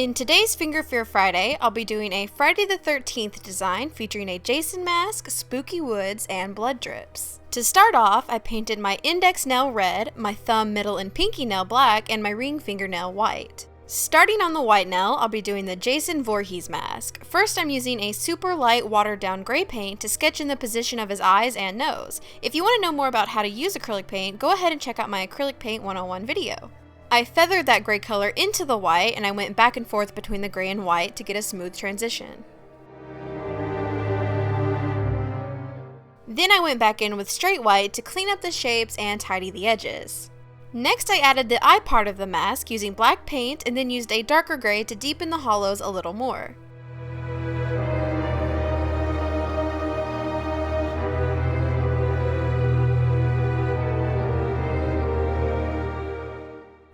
In today's Finger Fear Friday, I'll be doing a Friday the 13th design featuring a Jason mask, spooky woods, and blood drips. To start off, I painted my index nail red, my thumb, middle, and pinky nail black, and my ring fingernail white. Starting on the white nail, I'll be doing the Jason Voorhees mask. First, I'm using a super light watered down gray paint to sketch in the position of his eyes and nose. If you want to know more about how to use acrylic paint, go ahead and check out my Acrylic Paint 101 video. I feathered that gray color into the white, and I went back and forth between the gray and white to get a smooth transition. Then I went back in with straight white to clean up the shapes and tidy the edges. Next, I added the eye part of the mask using black paint and then used a darker gray to deepen the hollows a little more.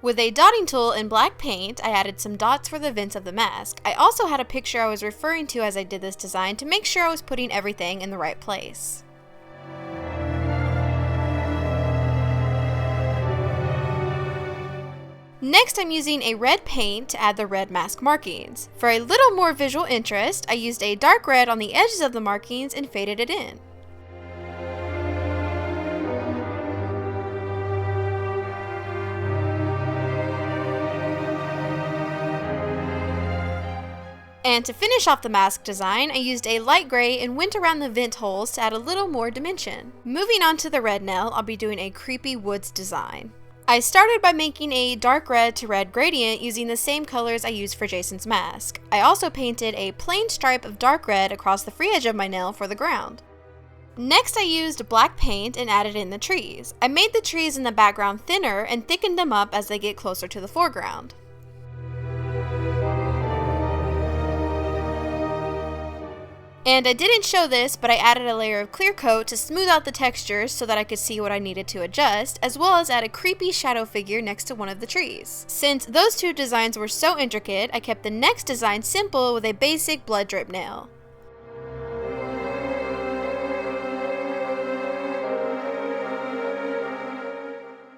With a dotting tool and black paint, I added some dots for the vents of the mask. I also had a picture I was referring to as I did this design to make sure I was putting everything in the right place. Next, I'm using a red paint to add the red mask markings. For a little more visual interest, I used a dark red on the edges of the markings and faded it in. And to finish off the mask design, I used a light gray and went around the vent holes to add a little more dimension. Moving on to the red nail, I'll be doing a creepy woods design. I started by making a dark red to red gradient using the same colors I used for Jason's mask. I also painted a plain stripe of dark red across the free edge of my nail for the ground. Next, I used black paint and added in the trees. I made the trees in the background thinner and thickened them up as they get closer to the foreground. And I didn't show this, but I added a layer of clear coat to smooth out the textures so that I could see what I needed to adjust, as well as add a creepy shadow figure next to one of the trees. Since those two designs were so intricate, I kept the next design simple with a basic blood drip nail.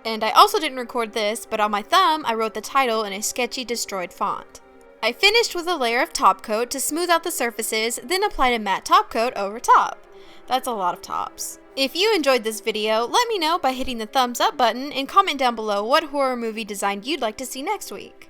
And I also didn't record this, but on my thumb I wrote the title in a sketchy destroyed font. I finished with a layer of top coat to smooth out the surfaces, then applied a matte top coat over top. That's a lot of tops. If you enjoyed this video, let me know by hitting the thumbs up button and comment down below what horror movie design you'd like to see next week.